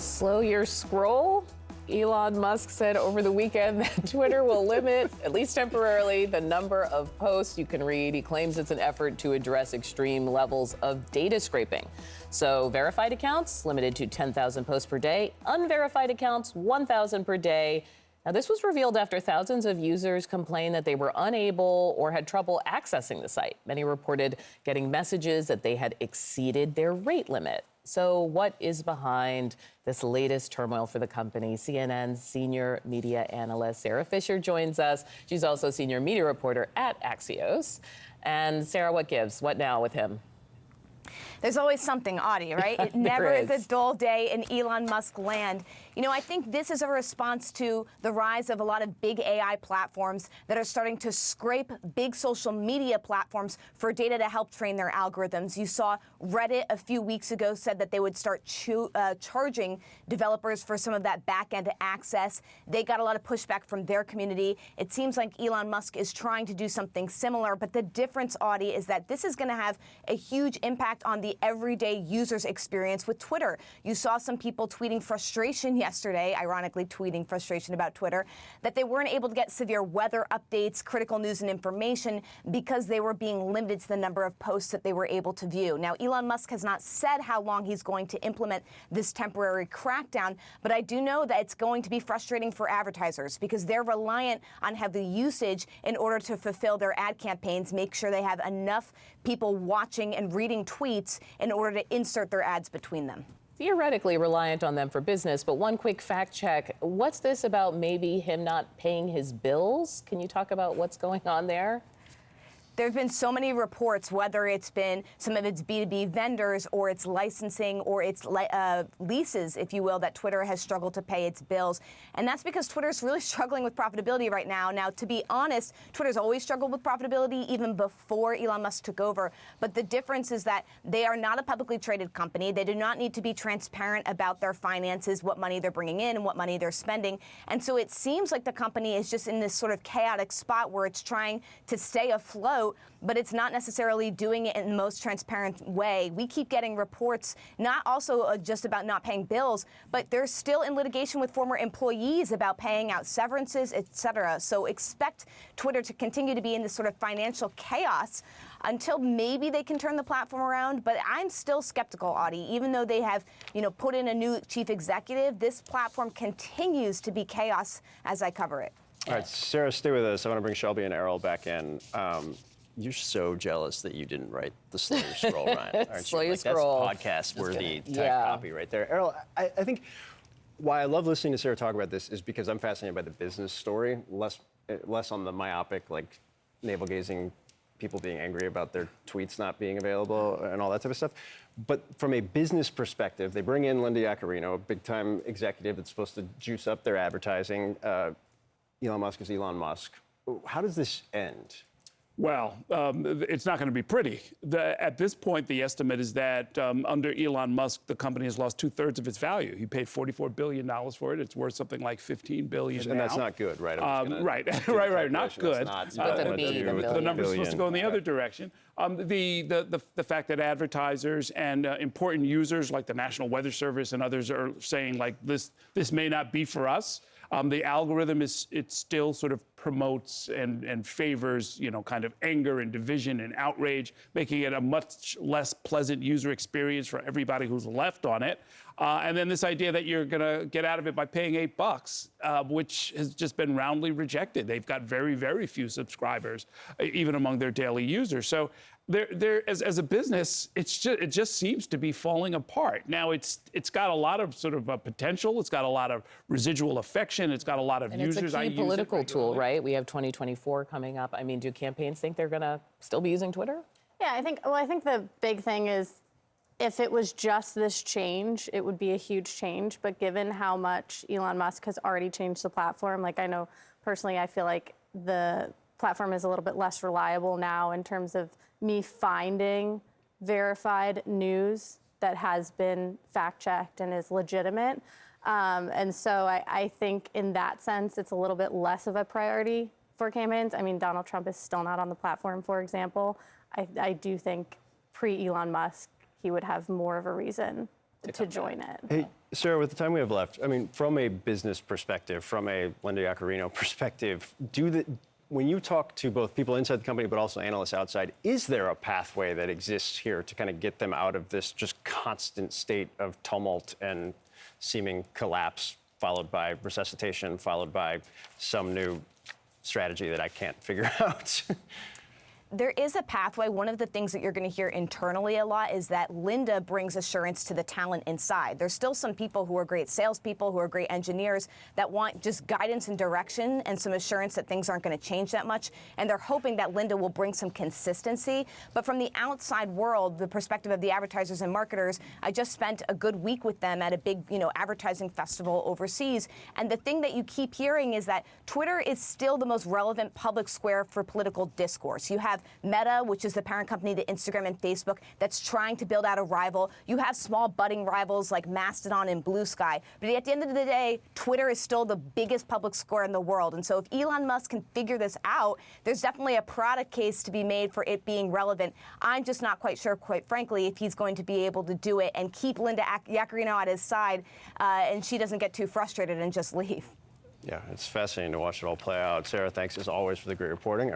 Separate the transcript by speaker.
Speaker 1: Slow your scroll? Elon Musk said over the weekend that Twitter will limit, at least temporarily, the number of posts you can read. He claims it's an effort to address extreme levels of data scraping. So verified accounts limited to 10,000 posts per day, unverified accounts 1,000 per day. Now, this was revealed after thousands of users complained that they were unable or had trouble accessing the site. Many reported getting messages that they had exceeded their rate limit. So what is behind this latest turmoil for the company? CNN's senior media analyst Sarah Fisher joins us. She's also senior media reporter at Axios. And Sarah, what gives? What now with him?
Speaker 2: There's always something, Audie, right? It never is a dull day in Elon Musk land. You know, I think this is a response to the rise of a lot of big AI platforms that are starting to scrape big social media platforms for data to help train their algorithms. You saw Reddit a few weeks ago said that they would start charging developers for some of that back-end access. They got a lot of pushback from their community. It seems like Elon Musk is trying to do something similar, but the difference, Audie, is that this is going to have a huge impact on the everyday user's experience with Twitter. You saw some people tweeting frustration yesterday, ironically tweeting frustration about Twitter, that they weren't able to get severe weather updates, critical news and information because they were being limited to the number of posts that they were able to view. Now, Elon Musk has not said how long he's going to implement this temporary crackdown, but I do know that it's going to be frustrating for advertisers because they're reliant on heavy usage in order to fulfill their ad campaigns, make sure they have enough people watching and reading tweets in order to insert their ads between them.
Speaker 1: Theoretically reliant on them for business, but one quick fact check. What's this about maybe him not paying his bills? Can you talk about what's going on there?
Speaker 2: There have been so many reports, whether it's been some of its B2B vendors or its licensing or its leases, if you will, that Twitter has struggled to pay its bills. And that's because Twitter's really struggling with profitability right now. Now, to be honest, Twitter's always struggled with profitability even before Elon Musk took over. But the difference is that they are not a publicly traded company. They do not need to be transparent about their finances, what money they're bringing in and what money they're spending. And so it seems like the company is just in this sort of chaotic spot where it's trying to stay afloat, but it's not necessarily doing it in the most transparent way. We keep getting reports, not also just about not paying bills, but they're still in litigation with former employees about paying out severances, et cetera. So expect Twitter to continue to be in this sort of financial chaos until maybe they can turn the platform around. But I'm still skeptical, Audie. Even though they have, put in a new chief executive, this platform continues to be chaos as I cover it.
Speaker 3: All right, Sarah, stay with us. I want to bring Shelby and Errol back in. You're so jealous that you didn't write the Slow Your Scroll, Ryan, aren't
Speaker 1: Slow
Speaker 3: you?
Speaker 1: Your Scroll.
Speaker 3: That's podcast-worthy type copy right there. Errol, I think why I love listening to Sarah talk about this is because I'm fascinated by the business story, less on the myopic, like navel-gazing people being angry about their tweets not being available and all that type of stuff. But from a business perspective, they bring in Linda Yaccarino, a big-time executive that's supposed to juice up their advertising. Elon Musk is Elon Musk. How does this end?
Speaker 4: Well, it's not going to be pretty. At this point, the estimate is that under Elon Musk, the company has lost 2/3 of its value. He paid $44 billion for it. It's worth something like $15 billion
Speaker 3: And that's not good, right?
Speaker 4: Right, not good. The number's supposed to go in the other direction. The fact that advertisers and important users like the National Weather Service and others are saying like this may not be for us. The algorithm it still sort of promotes and favors, kind of anger and division and outrage, making it a much less pleasant user experience for everybody who's left on it. And then this idea that you're going to get out of it by paying $8, which has just been roundly rejected. They've got very, very few subscribers, even among their daily users. So as a business, it just seems to be falling apart. Now, it's got a lot of sort of potential. It's got a lot of residual affection. It's got a lot of users.
Speaker 1: It's a key political tool, right? We have 2024 coming up. I mean, do campaigns think they're going to still be using Twitter?
Speaker 5: Yeah, I think the big thing is if it was just this change, it would be a huge change. But given how much Elon Musk has already changed the platform, like I know personally, I feel like the platform is a little bit less reliable now in terms of me finding verified news that has been fact-checked and is legitimate. And so I think in that sense, it's a little bit less of a priority for campaigns. I mean, Donald Trump is still not on the platform, for example. I do think pre-Elon Musk, he would have more of a reason to join it.
Speaker 3: Hey, Sarah, with the time we have left, I mean, from a business perspective, from a Linda Yaccarino perspective, when you talk to both people inside the company but also analysts outside, is there a pathway that exists here to kind of get them out of this just constant state of tumult and seeming collapse, followed by resuscitation, followed by some new strategy that I can't figure out?
Speaker 2: There is a pathway. One of the things that you're going to hear internally a lot is that Linda brings assurance to the talent inside. There's still some people who are great salespeople, who are great engineers, that want just guidance and direction and some assurance that things aren't going to change that much. And they're hoping that Linda will bring some consistency. But from the outside world, the perspective of the advertisers and marketers, I just spent a good week with them at a big, advertising festival overseas. And the thing that you keep hearing is that Twitter is still the most relevant public square for political discourse. You have Meta, which is the parent company to Instagram and Facebook, that's trying to build out a rival. You have small budding rivals like Mastodon and Blue Sky. But at the end of the day, Twitter is still the biggest public square in the world. And so if Elon Musk can figure this out, there's definitely a product case to be made for it being relevant. I'm just not quite sure, quite frankly, if he's going to be able to do it and keep Linda Yaccarino at his side and she doesn't get too frustrated and just leave.
Speaker 3: Yeah, it's fascinating to watch it all play out. Sarah, thanks as always for the great reporting.